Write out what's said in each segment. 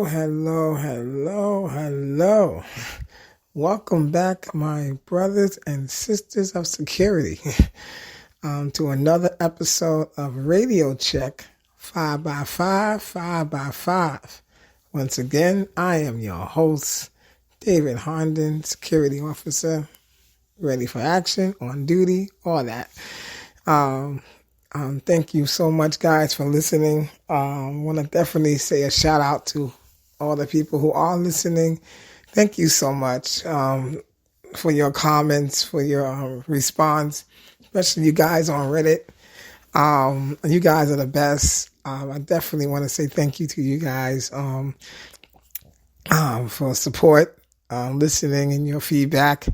Hello. Welcome back, my brothers and sisters of security, to another episode of Radio Check 5x5, 5x5. Once again, I am your host, David Herndon, security officer, ready for action, on duty, all that. Thank you so much, guys, for listening. I want to definitely say a shout out to all the people who are listening. Thank you so much for your comments, for your response, especially you guys on Reddit. You guys are the best. I definitely want to say thank you to you guys for support, listening, and your feedback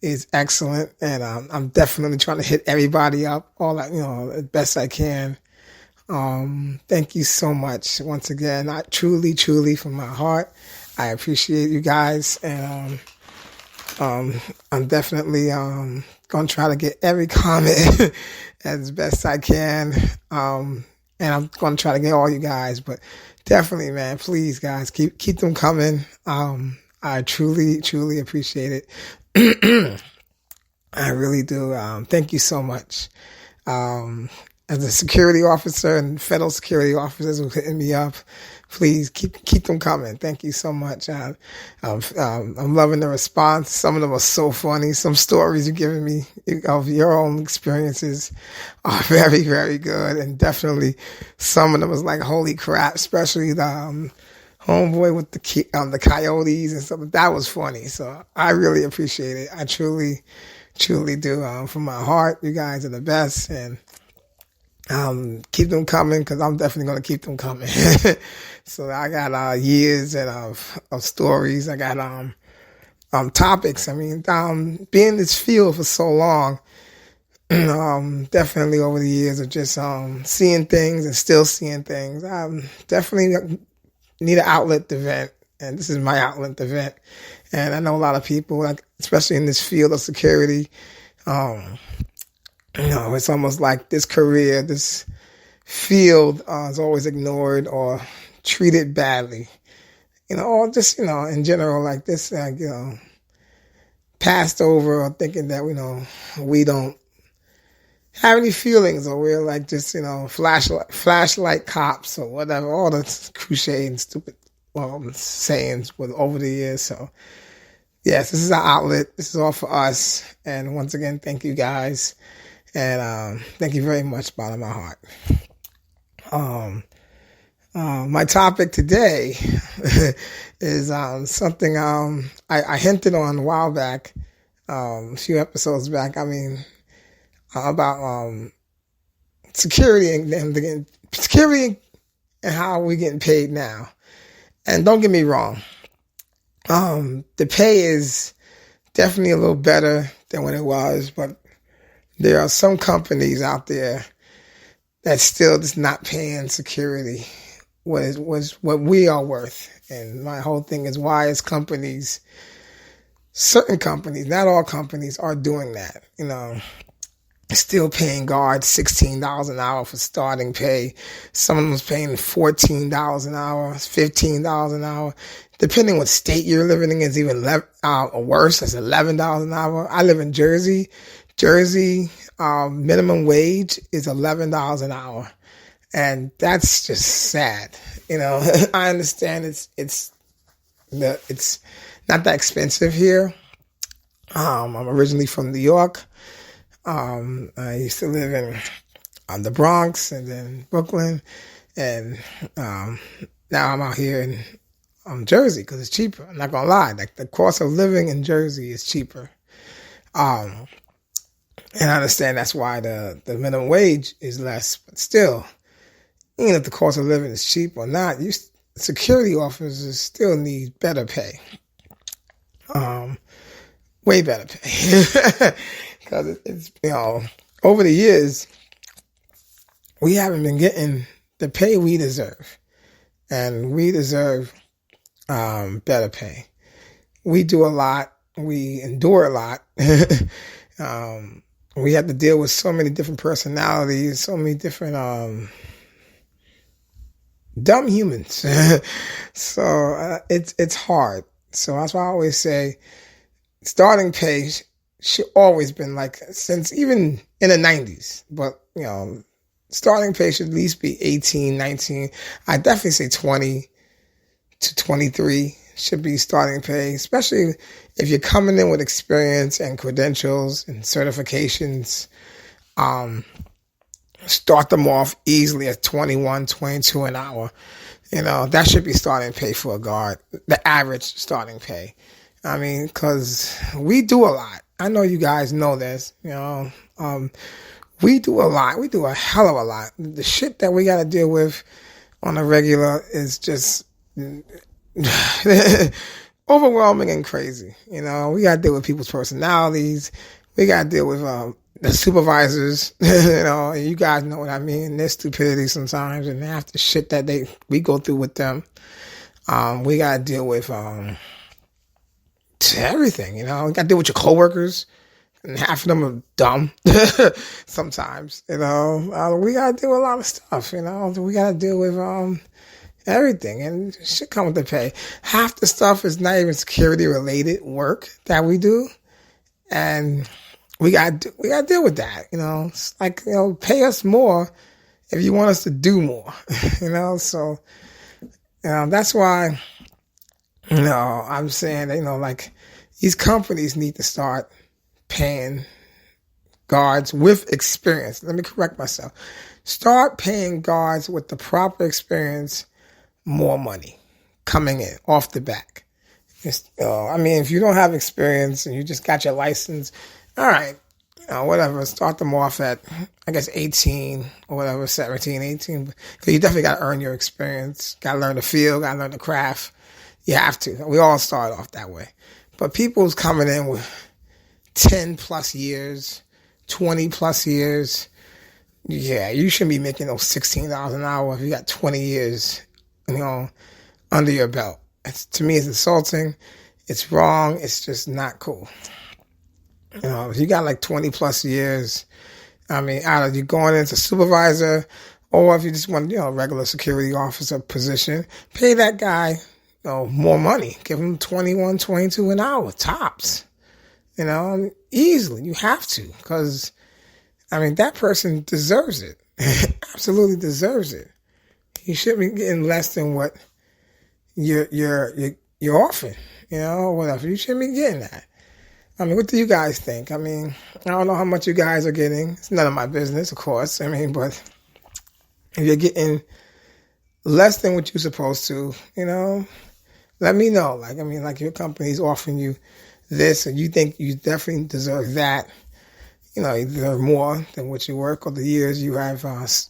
is excellent. And I'm definitely trying to hit everybody up as best I can. Thank you so much once again. I truly from my heart, I appreciate you guys, and I'm definitely gonna try to get every comment as best I can, and I'm gonna try to get all you guys. But definitely, man, please, guys, keep them coming. I truly appreciate it. I really do. Thank you so much. As a security officer and federal security officers who hitting me up, please keep them coming. Thank you so much. I'm loving the response. Some of them are so funny. Some stories you're giving me of your own experiences are very, very good. And definitely some of them was like, holy crap, especially the homeboy with the coyotes and stuff. That was funny. So I really appreciate it. I truly do. From my heart, you guys are the best, and keep them coming, because I'm definitely going to keep them coming. So I got years of stories. I got topics. I mean, being in this field for so long, definitely over the years of just seeing things and still seeing things. Definitely need an outlet to vent, and this is my outlet to vent. And I know a lot of people, like, especially in this field of security, it's almost like this career, this field is always ignored or treated badly, or just, in general, like this, passed over, or thinking that, we don't have any feelings, or we're like just, flashlight cops or whatever, all the cliche and stupid sayings with over the years. So yes, this is our outlet. This is all for us. And once again, thank you guys. And thank you very much, bottom of my heart. My topic today is something I hinted on a while back, a few episodes back. I mean, about security and security and how we're getting paid now. And don't get me wrong, the pay is definitely a little better than what it was, but there are some companies out there that still just not paying security what we are worth. And my whole thing is, why is certain companies, not all companies, are doing that, still paying guards $16 an hour for starting pay. Some of them was paying $14 an hour, $15 an hour. Depending what state you're living in, is even worse. That's $11 an hour. I live in Jersey. Jersey minimum wage is $11 an hour, and that's just sad. I understand it's not that expensive here. I'm originally from New York. I used to live in the Bronx and then Brooklyn, and now I'm out here in Jersey because it's cheaper. I'm not gonna lie, like the cost of living in Jersey is cheaper. And I understand that's why the minimum wage is less, but still, even if the cost of living is cheap or not, security officers still need better pay. Way better pay. Because it's, over the years, we haven't been getting the pay we deserve. And we deserve better pay. We do a lot. We endure a lot. We have to deal with so many different personalities, so many different dumb humans. So it's hard. So that's why I always say starting pay should always been like since even in the 90s. But starting pay should at least be 18, 19. I definitely say 20 to 23 should be starting pay, especially if you're coming in with experience and credentials and certifications. Start them off easily at 21, 22 an hour. That should be starting pay for a guard, the average starting pay. I mean, because we do a lot. I know you guys know this. We do a lot. We do a hell of a lot. The shit that we got to deal with on a regular is just overwhelming and crazy. We got to deal with people's personalities. We got to deal with the supervisors. You guys know what I mean. Their stupidity sometimes, and half the shit that we go through with them. We got to deal with everything. We got to deal with your coworkers, and half of them are dumb sometimes. We got to do a lot of stuff. We got to deal with everything, and shit come with the pay. Half the stuff is not even security related work that we do, and we got to deal with that. It's like pay us more if you want us to do more. So that's why I'm saying that like these companies need to start paying guards with experience. Let me correct myself. Start paying guards with the proper experience more money coming in off the back. If you don't have experience and you just got your license, all right, whatever, start them off at, I guess, 18 or whatever, 17, 18. Because you definitely got to earn your experience. Got to learn the field, got to learn the craft. You have to. We all start off that way. But people's coming in with 10 plus years, 20 plus years. Yeah, you shouldn't be making those $16 an hour if you got 20 years, under your belt. To me, it's insulting. It's wrong. It's just not cool. If you got like 20 plus years, either you're going into supervisor, or if you just want, regular security officer position, pay that guy, more money. Give him 21, 22 an hour, tops. Easily. You have to, because, that person deserves it. Absolutely deserves it. You shouldn't be getting less than what you're offering, whatever. You shouldn't be getting that. What do you guys think? I don't know how much you guys are getting. It's none of my business, of course. But if you're getting less than what you're supposed to, let me know. Like your company's offering you this and you think you definitely deserve that. You deserve more than what you work or the years you have,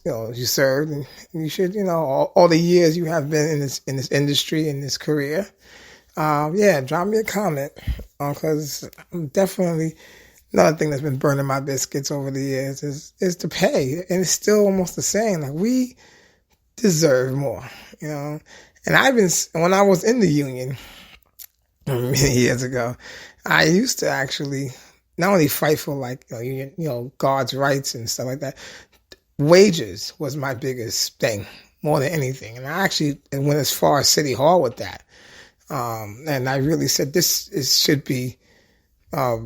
you served, and you should, all the years you have been in this industry, in this career. Drop me a comment, because I'm definitely, another thing that's been burning my biscuits over the years is the pay, and it's still almost the same. Like, we deserve more, and when I was in the union many years ago, I used to actually not only fight for guards' rights and stuff like that. Wages was my biggest thing, more than anything, and I actually went as far as City Hall with that. And I really said should be by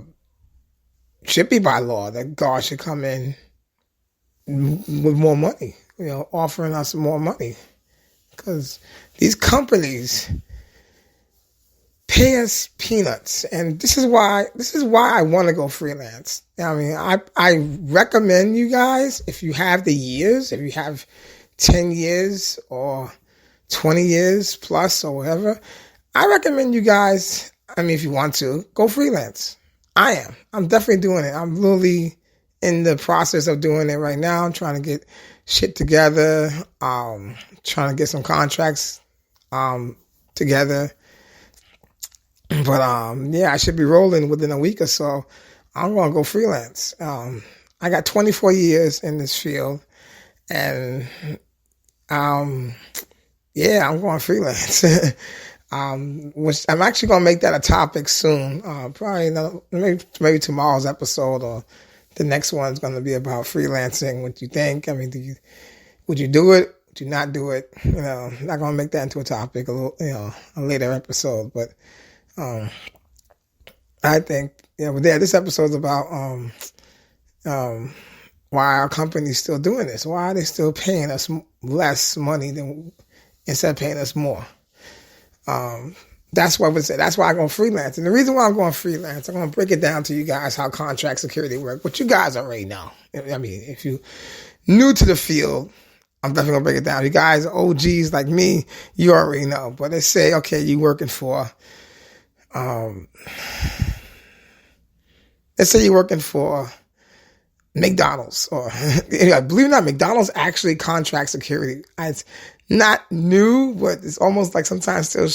law that guards should come in with more money, offering us more money, because these companies pay us peanuts, and this is why I want to go freelance. I recommend you guys, if you have the years, if you have 10 years or 20 years plus or whatever, I recommend you guys, if you want to, go freelance. I'm definitely doing it. I'm literally in the process of doing it right now. I'm trying to get shit together, trying to get some contracts together. But I should be rolling within a week or so. I'm going to go freelance. I got 24 years in this field, and I'm going freelance. Which I'm actually going to make that a topic soon. Probably maybe tomorrow's episode, or the next one's going to be about freelancing. What you think? Would you do it? Do not do it. I'm not gonna make that into a topic, a later episode. But I think, but yeah, this episode's about why our company's still doing this. Why are they still paying us less money instead of paying us more? That's what I would say. That's why I'm going freelance. And the reason why I'm going freelance, I'm going to break it down to you guys how contract security work, but you guys already know. I mean, if you new to the field, I'm definitely going to break it down. You guys, OGs like me, you already know. But they say, okay, you working for, let's say you're working for McDonald's, or believe it or not, McDonald's actually contract security. It's not new, but it's almost like sometimes still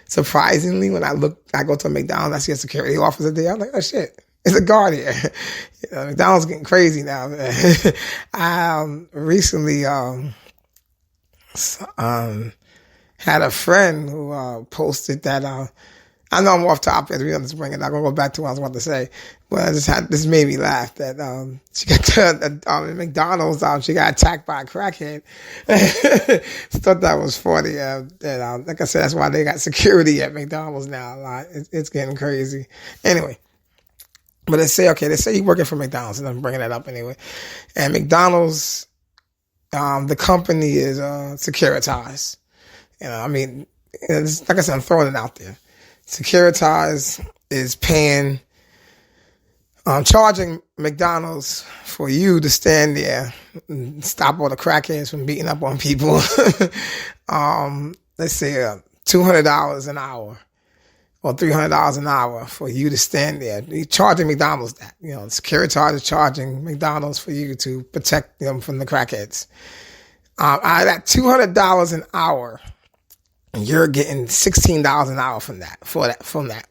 surprisingly when I go to a McDonald's, I see a security officer there. I'm like, oh shit, it's a guard here. McDonald's getting crazy now. I recently had a friend who posted that. I know I'm off topic. We don't just bring it. I'm gonna go back to what I was about to say, but this made me laugh that she got to McDonald's. She got attacked by a crackhead. Thought that was funny. Like I said, that's why they got security at McDonald's now. A lot. It's getting crazy. Anyway, but they say you're working for McDonald's, and I'm bringing that up anyway. And McDonald's, the company is Securitas. I mean, like I said, I'm throwing it out there. Securitas is charging McDonald's for you to stand there and stop all the crackheads from beating up on people. Let's say $200 an hour or $300 an hour for you to stand there. You're charging McDonald's that. Securitas is charging McDonald's for you to protect them from the crackheads. Out of that $200 an hour, you're getting $16 an hour from that,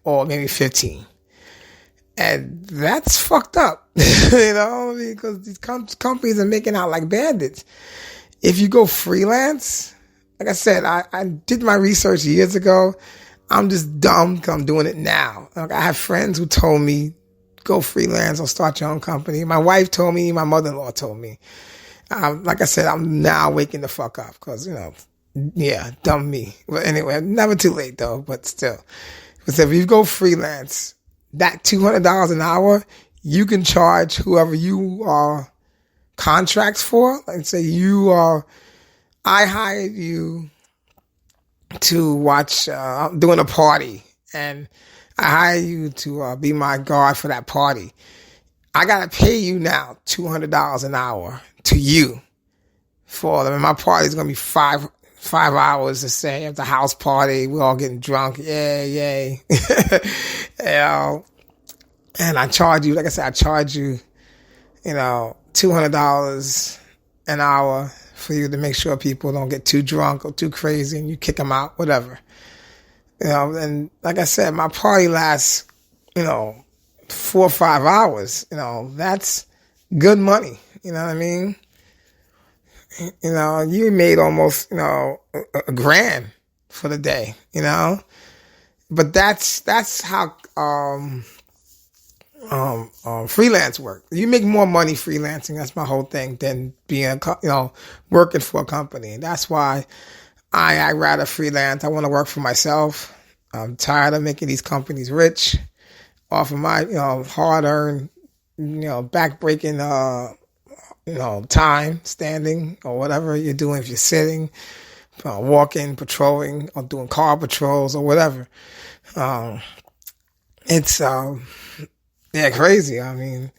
or maybe 15. And that's fucked up, because these companies are making out like bandits. If you go freelance, like I said, I did my research years ago. I'm just dumb because I'm doing it now. Like, I have friends who told me, go freelance or start your own company. My wife told me, my mother-in-law told me. Like I said, I'm now waking the fuck up because, yeah, dumb me. But anyway, never too late though, but still. But if you go freelance, that $200 an hour, you can charge whoever you are contracts for. Like say I hired you to watch, doing a party, and I hire you to be my guard for that party. I gotta pay you now $200 an hour to you for them. And my party's gonna be 5 hours to say at the house party. We're all getting drunk. Yay. And I charge you, like I said, $200 an hour for you to make sure people don't get too drunk or too crazy and you kick them out, whatever. And like I said, my party lasts, 4 or 5 hours. That's good money. You know what I mean? You made almost, $1,000 for the day, but that's how, freelance work. You make more money freelancing. That's my whole thing than being, working for a company. And that's why I rather freelance. I want to work for myself. I'm tired of making these companies rich off of my, hard earned, back-breaking, time, standing, or whatever you're doing. If you're sitting, walking, patrolling, or doing car patrols, or whatever. It's crazy. I mean,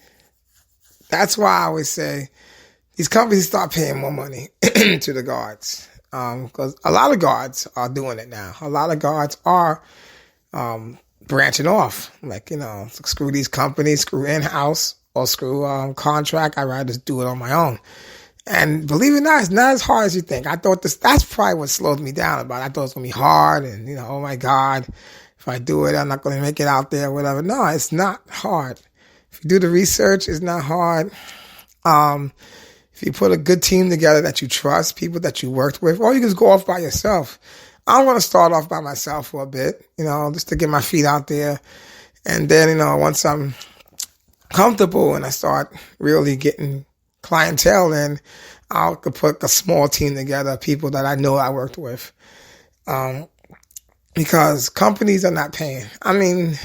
that's why I always say these companies start paying more money to the guards. Because a lot of guards are doing it now. A lot of guards are branching off. Like, screw these companies, screw in-house, or screw contract. I'd rather just do it on my own. And believe it or not, it's not as hard as you think. I thought that's probably what slowed me down about it. I thought it was going to be hard and, oh my God, if I do it, I'm not going to make it out there, whatever. No, it's not hard. If you do the research, it's not hard. If you put a good team together that you trust, people that you worked with, or you can just go off by yourself. I'm going to start off by myself for a bit, just to get my feet out there. And then, once I'm comfortable and I start really getting clientele in, I could put a small team together, people that I know I worked with. Because companies are not paying. I mean,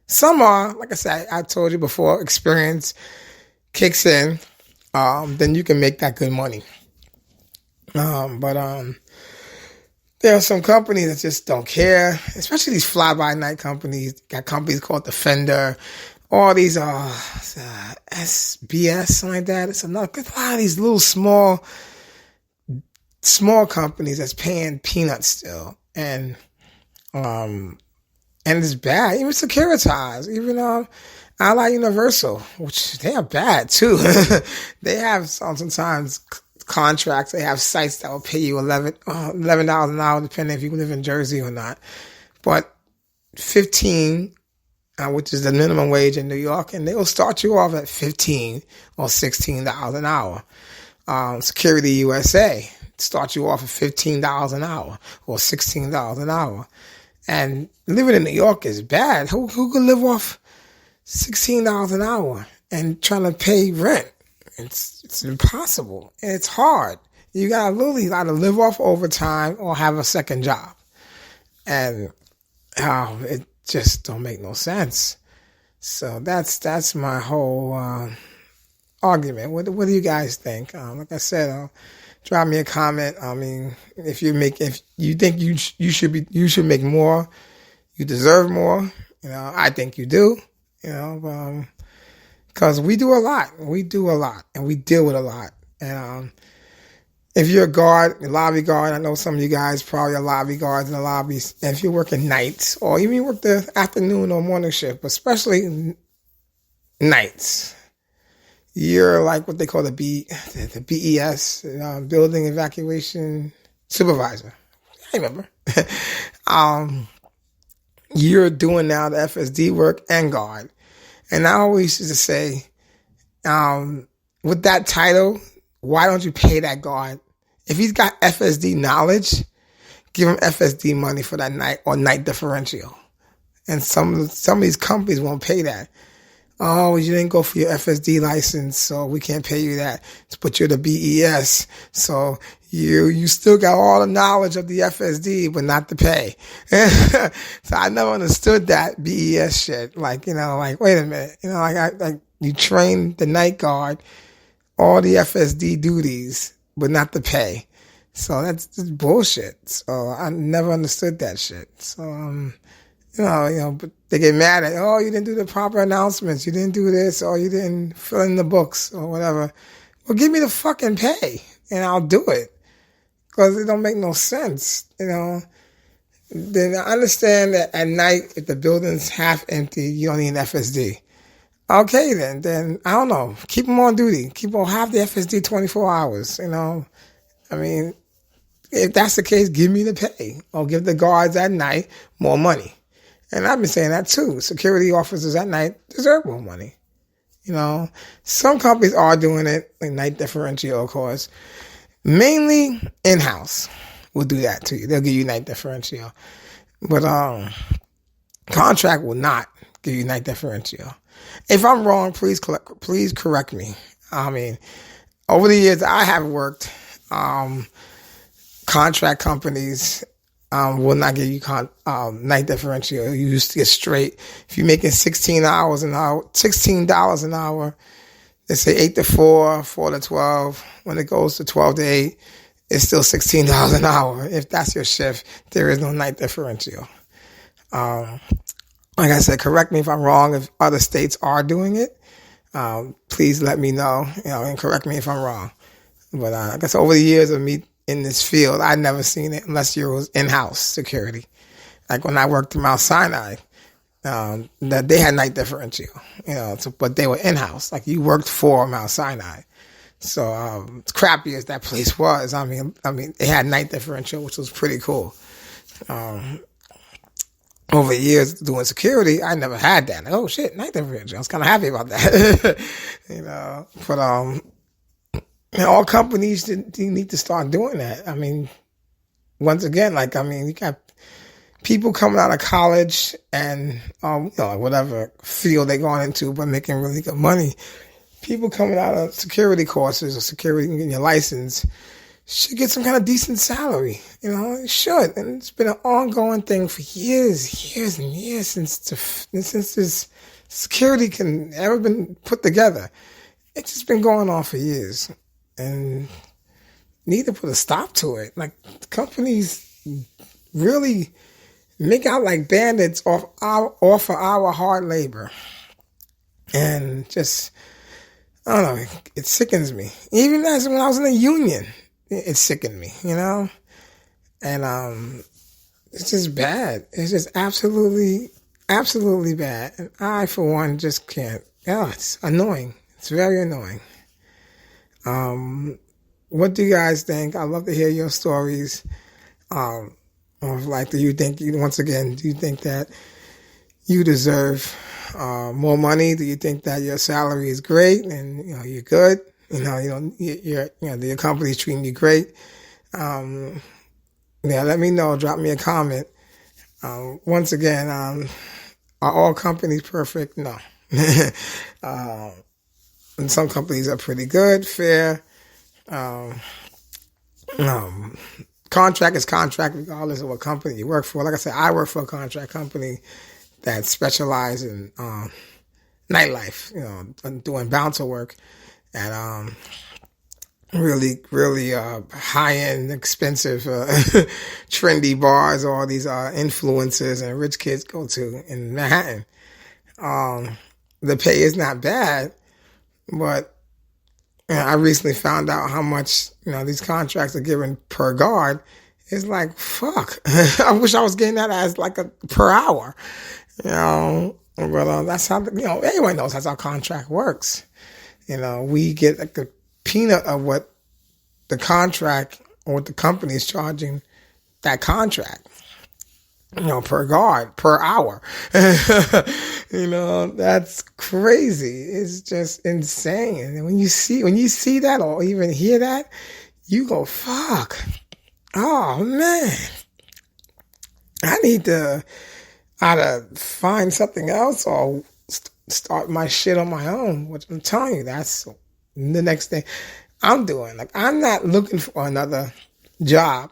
some are, like I said, I told you before, experience kicks in, then you can make that good money. But there are some companies that just don't care, especially these fly-by-night companies. Got companies called Defender, all these SBS, something like that. It's a lot of these little small companies that's paying peanuts still, and it's bad. Even Securitize, even Ally Universal, which they are bad too. They have sometimes contracts. They have sites that will pay you $11 an hour, depending if you live in Jersey or not. But 15, which is the minimum wage in New York, and they will start you off at $15 or $16 an hour. Security USA start you off at $15 an hour or $16 an hour. And living in New York is bad. Who could live off $16 an hour and trying to pay rent? It's impossible. And it's hard. You gotta literally either live off overtime or have a second job. And it just don't make no sense. So that's my whole argument. What do you guys think? Like I said, drop me a comment. I mean, if you think you should make more, you deserve more. I think you do. Because we do a lot, and we deal with a lot. And if you're a guard, a lobby guard, I know some of you guys probably are lobby guards in the lobbies. And if you're working nights, or even you work the afternoon or morning shift, but especially nights, you're like what they call the BES, Building Evacuation Supervisor. I remember. You're doing now the FSD work and guard. And I always used to say, with that title, why don't you pay that guard? If he's got FSD knowledge, give him FSD money for that night or night differential. And some of these companies won't pay that. Oh, you didn't go for your FSD license, so we can't pay you that. But you're the BES, so you still got all the knowledge of the FSD, but not the pay. So I never understood that BES shit. Like, wait a minute. Like you train the night guard, all the FSD duties, but not the pay. So that's just bullshit. So I never understood that shit. So, but they get mad at, oh, you didn't do the proper announcements. You didn't do this, or you didn't fill in the books or whatever. Well, give me the fucking pay and I'll do it. Because it don't make no sense, Then I understand that at night, if the building's half empty, you don't need an FSD. Okay, then I don't know. Keep them on duty. Have the FSD 24 hours, I mean, if that's the case, give me the pay. Or give the guards at night more money. And I've been saying that too. Security officers at night deserve more money. Some companies are doing it, like night differential, of course. Mainly in-house will do that to you. They'll give you night differential. But contract will not give you night differential. If I'm wrong, please correct me. I mean, over the years I have worked, contract companies will not give you night differential. You used to get straight. If you're making $16 an hour, they say 8 to 4, 4 to 12. When it goes to 12 to 8, it's still $16 an hour. If that's your shift, there is no night differential. Like I said, correct me if I'm wrong. If other states are doing it, please let me know, and correct me if I'm wrong. But I guess over the years of me in this field, I've never seen it unless you was in-house security. Like when I worked in Mount Sinai, that they had night differential, but they were in-house. Like you worked for Mount Sinai. So, as crappy as that place was, I mean, it had night differential, which was pretty cool. Over years doing security, I never had that. Like, oh shit, night differential. I was kind of happy about that, but, all companies need to start doing that. I mean, once again, you got people coming out of college and, whatever field they're going into, but making really good money. people coming out of security courses or security getting your license should get some kind of decent salary. It should. And it's been an ongoing thing for years and years since this security can ever been put together. It's just been going on for years. And need to put a stop to it. Like, companies really make out like bandits off of our hard labor. And just, I don't know, it sickens me. Even as when I was in the union, it sickened me, And it's just bad. It's just absolutely bad. And I, for one, just can't. It's annoying. It's very annoying. What do you guys think? I'd love to hear your stories. Of like, do you think that you deserve more money? Do you think that your salary is great and you're good? Your company's treating you great. Let me know. Drop me a comment. Once again, are all companies perfect? No. And some companies are pretty good, fair. Contract is contract regardless of what company you work for. Like I said, I work for a contract company that specializes in nightlife, doing bouncer work at really high-end, expensive, trendy bars all these influencers and rich kids go to in Manhattan. The pay is not bad, but I recently found out how much, these contracts are given per guard. It's like, fuck. I wish I was getting that as like a per hour, But that's how, everyone knows how our contract works. We get like a peanut of what the contract or what the company is charging that contract. Per guard, per hour. That's crazy. It's just insane. And when you see that or even hear that, you go, fuck. Oh, man. I need to either find something else or start my shit on my own, which I'm telling you, that's the next thing I'm doing. Like, I'm not looking for another job.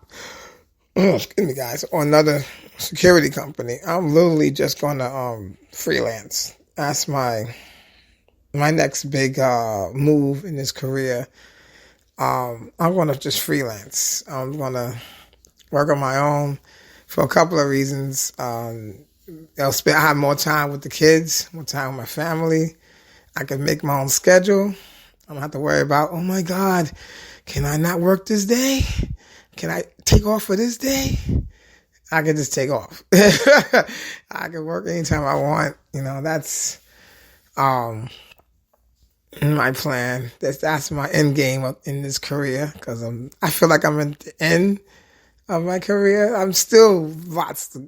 Excuse me, guys, or another security company. I'm literally just going to freelance. That's my next big move in this career. I'm going to just freelance. I'm going to work on my own for a couple of reasons. I have more time with the kids, more time with my family. I can make my own schedule. I don't have to worry about, oh my God, can I not work this day? Can I take off for this day? I can just take off. I can work anytime I want. That's my plan. That's my end game in this career, because I feel like I'm at the end of my career. I'm still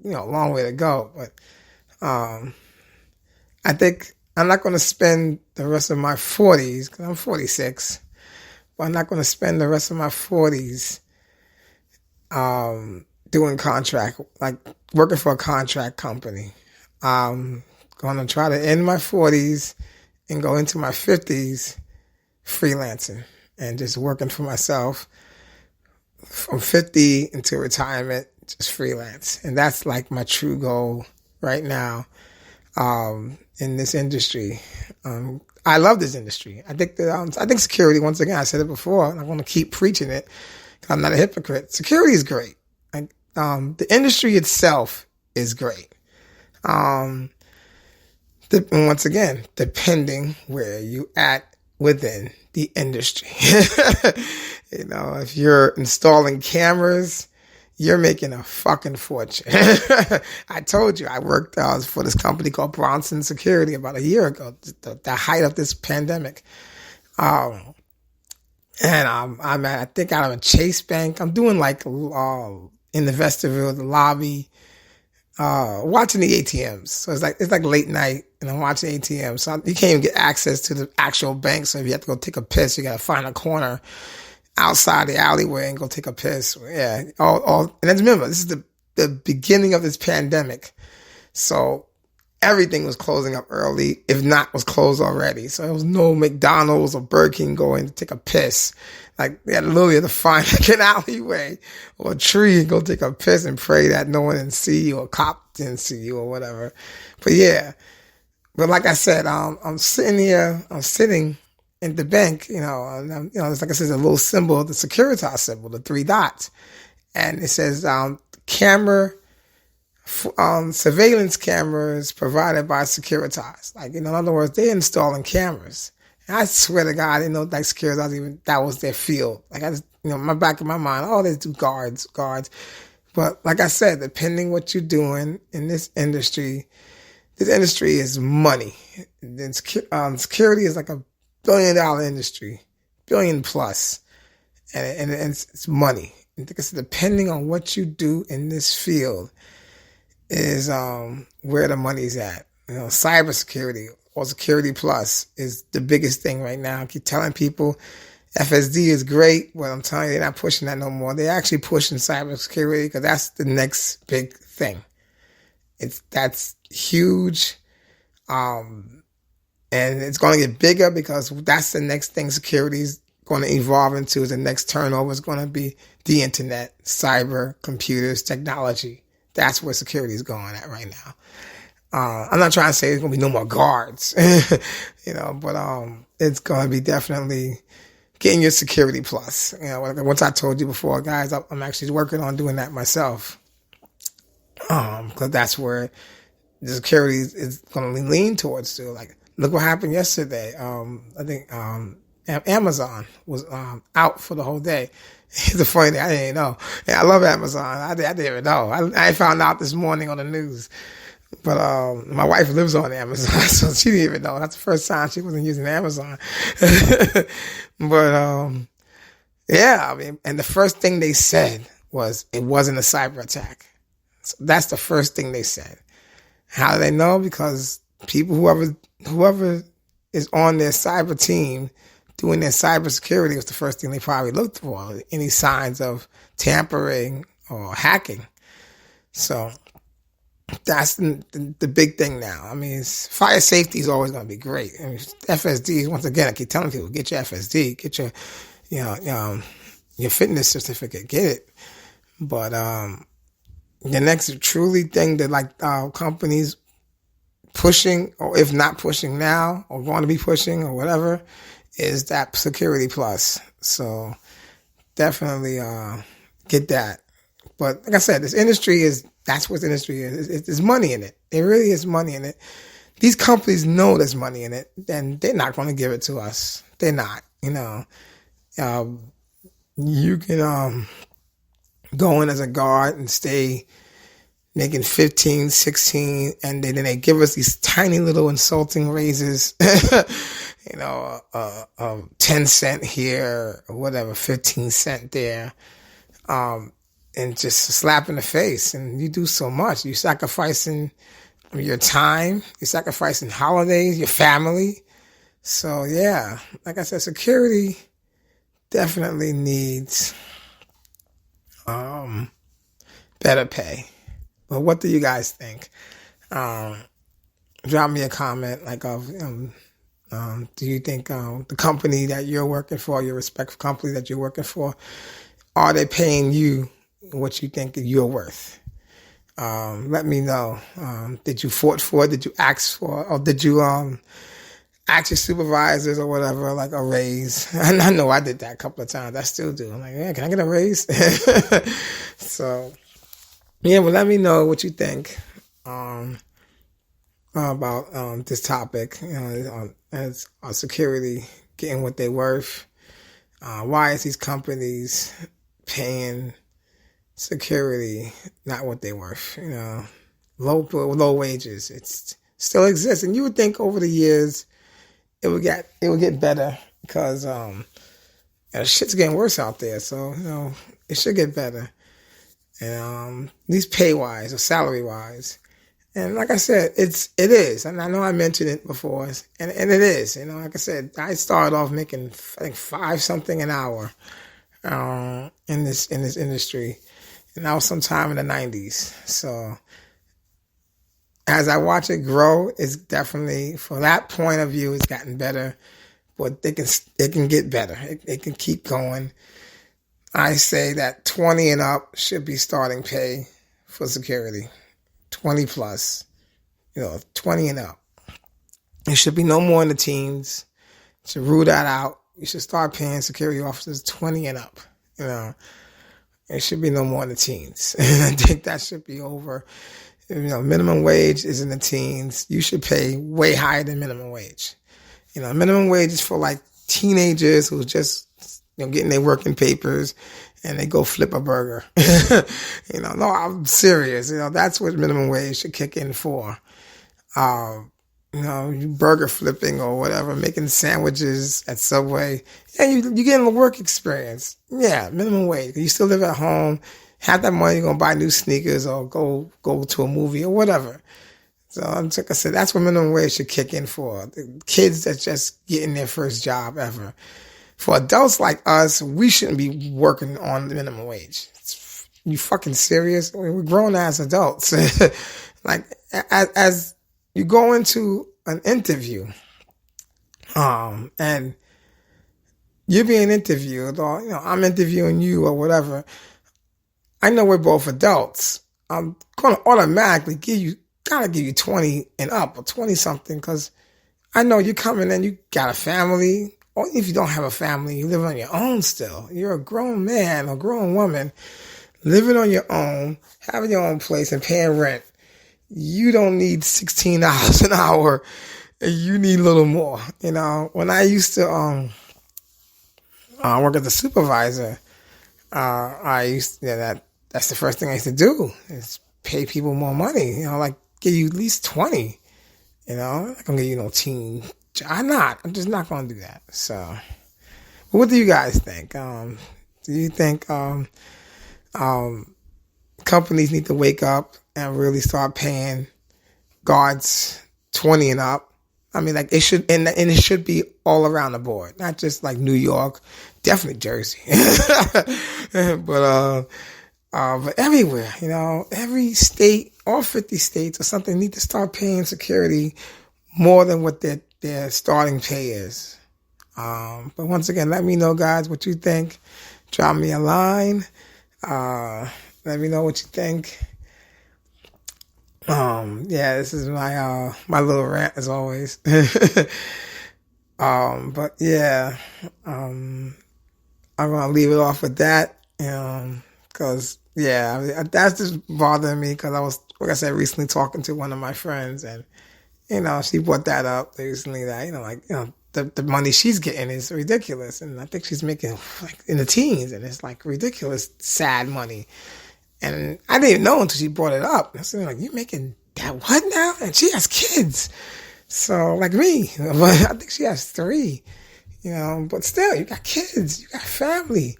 long way to go, but I think I'm not going to spend the rest of my 40s, because I'm 46, but I'm not going to spend the rest of my 40s doing contract, like working for a contract company. I'm going to try to end my 40s and go into my 50s freelancing and just working for myself from 50 until retirement, just freelance. And that's like my true goal right now in this industry. I love this industry. I think security, once again, I said it before, and I want to keep preaching it. I'm not a hypocrite. Security is great. The industry itself is great. Once again, depending where you at within the industry. If you're installing cameras, you're making a fucking fortune. I told you, I worked for this company called Bronson Security about a year ago, the height of this pandemic. And I'm at, I think, out of a Chase Bank. I'm doing like in the vestibule, the lobby, watching the ATMs. So it's like late night, and I'm watching ATMs. So you can't even get access to the actual bank. So if you have to go take a piss, you got to find a corner outside the alleyway and go take a piss. Yeah. And then remember, this is the beginning of this pandemic. So everything was closing up early, if not was closed already. So there was no McDonald's or Burger King going to take a piss. Like they had literally to find like an alleyway or a tree and go take a piss and pray that no one didn't see you or a cop didn't see you or whatever. But yeah, but like I said, I'm sitting in the bank, it's like I said, a little symbol, the Securitas symbol, the 3 dots. And it says, surveillance cameras provided by Securitas. Like, in other words, they're installing cameras. And I swear to God, I didn't know like Securitas that was their field. Like I just, my back of my mind, they do guards. But like I said, depending what you're doing in this industry is money. Then security is like $1 billion industry, billion plus, and it's money. And like I said, depending on what you do in this field is where the money's at. Cybersecurity or security plus is the biggest thing right now. I keep telling people FSD is great, but I'm telling you, they're not pushing that no more. They're actually pushing cybersecurity because that's the next big thing. That's huge. And it's going to get bigger because that's the next thing security is going to evolve into. The next turnover is going to be the internet, cyber, computers, technology. That's where security is going at right now. I'm not trying to say there's going to be no more guards, but it's going to be definitely getting your security plus. Once I told you before, guys, I'm actually working on doing that myself. Because that's where the security is going to lean towards too. Like, look what happened yesterday. I think Amazon was out for the whole day. It's a funny thing. I didn't know. I love Amazon. I didn't even know. I found out this morning on the news. But my wife lives on Amazon, so she didn't even know. That's the first time she wasn't using Amazon. But yeah, and the first thing they said was it wasn't a cyber attack. So that's the first thing they said. How do they know? Because people, whoever is on their cyber team doing their cyber security was the first thing they probably looked for. Any signs of tampering or hacking. So that's the big thing now. Fire safety is always going to be great. FSD, once again, I keep telling people, get your FSD, get your, your fitness certificate, get it. But the next truly thing that companies pushing, or if not pushing now, or going to be pushing, or whatever, is that security plus. So definitely get that. But like I said, that's what the industry is. There's money in it. There really is money in it. These companies know there's money in it, and they're not going to give it to us. They're not. You can go in as a guard and stay making 15, 16, and then they give us these tiny little insulting raises, 10 cent here or whatever, 15 cent there, and just a slap in the face. And you do so much. You're sacrificing your time, you're sacrificing holidays, your family. So yeah, like I said, security definitely needs better pay. But what do you guys think? Drop me a comment. Do you think the company that you're working for, your respective company that you're working for, are they paying you what you think you're worth? Let me know. Did you fought for it? Did you ask for it? Or did you ask your supervisors or whatever, like a raise? I know I did that a couple of times. I still do. I'm like, yeah, can I get a raise? So, yeah, well, let me know what you think about this topic, as security getting what they're worth. Why is these companies paying security not what they're worth? Low wages. It still exists, and you would think over the years it would get better because shit's getting worse out there. So it should get better. And these pay wise or salary wise, and like I said, it is. And I know I mentioned it before, and it is. Like I said, I started off making I think $5 something an hour in this industry, and that was sometime in the 90s. So as I watch it grow, it's definitely, for that point of view, it's gotten better. But it can get better. It can keep going. I say that 20 and up should be starting pay for security. 20 plus, 20 and up. It should be no more in the teens. You should rule that out. You should start paying security officers 20 and up. It should be no more in the teens. And I think that should be over. Minimum wage is in the teens. You should pay way higher than minimum wage. Minimum wage is for like teenagers who just, getting their working papers and they go flip a burger. No, I'm serious. That's what minimum wage should kick in for. Burger flipping or whatever, making sandwiches at Subway. Yeah, you getting the work experience. Yeah, minimum wage. You still live at home, have that money, you're going to buy new sneakers or go to a movie or whatever. So like I said, that's what minimum wage should kick in for. The kids that just getting their first job ever. For adults like us, we shouldn't be working on the minimum wage. You fucking serious? We're grown ass adults. Like, as you go into an interview, and you're being interviewed, or, I'm interviewing you or whatever. I know we're both adults. I'm going to automatically give you 20 and up or 20 something, because I know you're coming in, you got a family, or if you don't have a family, you live on your own still. You're a grown man or grown woman living on your own, having your own place and paying rent. You don't need $16 an hour. You need a little more. When I used to work as a supervisor, that's the first thing I used to do is pay people more money. Like give you at least 20. I'm not gonna give you no teen. I'm just not gonna do that. So, what do you guys think? Do you think companies need to wake up and really start paying guards 20 and up? I mean, like it should, and it should be all around the board, not just like New York, definitely Jersey, but everywhere. Every state, all 50 states or something, need to start paying security more than what their starting pay is. But once again, let me know, guys, what you think. Drop me a line. Let me know what you think. This is my little rant as always. But yeah, I'm gonna leave it off with that. Cause that's just bothering me, cause I was, like I said, recently talking to one of my friends, and she brought that up recently, that the money she's getting is ridiculous, and I think she's making like in the teens, and it's like ridiculous, sad money. And I didn't even know until she brought it up. I said, like, you making that what now? And she has kids. So, like me, I think she has 3, but still, you got kids, you got family.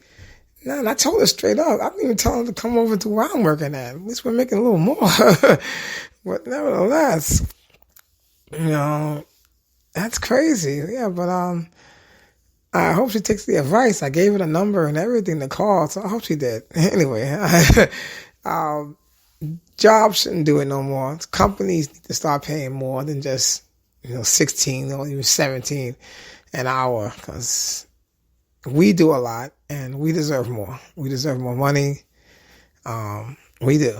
No, and I told her straight up. I didn't even tell her to come over to where I'm working at. At least we're making a little more. But nevertheless, that's crazy. Yeah, but I hope she takes the advice. I gave her the number and everything to call, so I hope she did. Anyway, jobs shouldn't do it no more. Companies need to start paying more than just 16 or even 17 an hour, because we do a lot and we deserve more. We deserve more money. We do.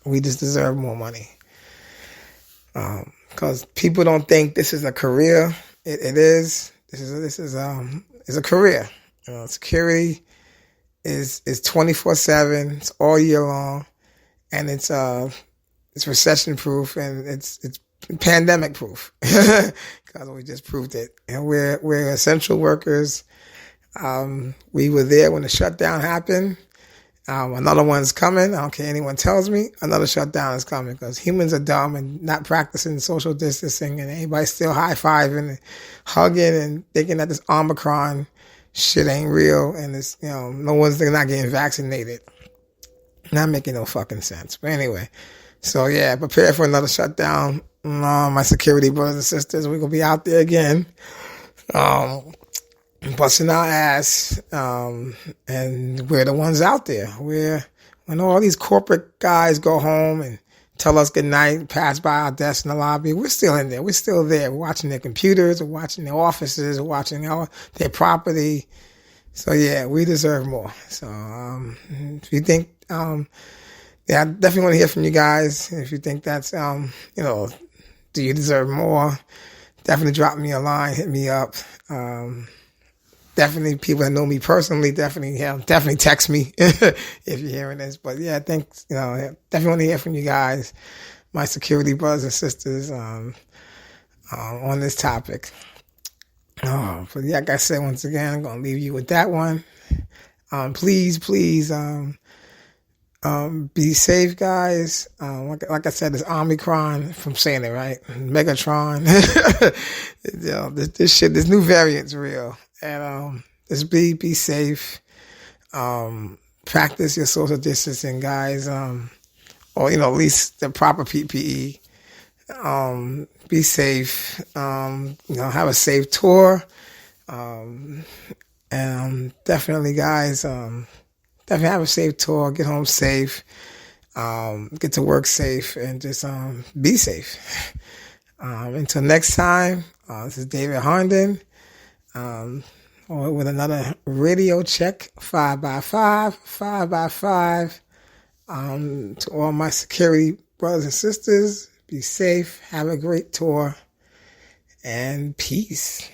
We just deserve more money. Because people don't think this is a career. It is. This is a career. Security is 24/7. It's all year long, and it's recession proof, and it's pandemic proof, because we just proved it. And we're essential workers. We were there when the shutdown happened. Another one's coming. I don't care anyone tells me. Another shutdown is coming, because humans are dumb and not practicing social distancing, and everybody's still high-fiving and hugging and thinking that this Omicron shit ain't real, and it's, no one's not getting vaccinated. Not making no fucking sense. But anyway, so yeah, prepare for another shutdown. My security brothers and sisters, we're going to be out there again. Busting our ass, and we're the ones out there. When all these corporate guys go home and tell us good night, pass by our desk in the lobby. We're still in there. We're still there. We're watching their computers. We're watching their offices. We're watching their property. So yeah, we deserve more. So if you think, yeah, I definitely want to hear from you guys. If you think that's, do you deserve more? Definitely drop me a line, hit me up. Definitely people that know me personally, definitely text me if you're hearing this. But yeah, thanks. Definitely want to hear from you guys, my security brothers and sisters, on this topic. But yeah, like I said, once again, I'm gonna leave you with that one. Please, be safe, guys. Like I said, it's Omicron, if I'm saying it right, Megatron. This new variant's real. And just be safe. Practice your social distancing, guys. Or at least the proper PPE. Be safe. Have a safe tour. And definitely, guys. Definitely have a safe tour. Get home safe. Get to work safe, and just be safe. Until next time, this is David Herndon. With another radio check, 5x5, 5x5. To all my security brothers and sisters, be safe, have a great tour, and peace.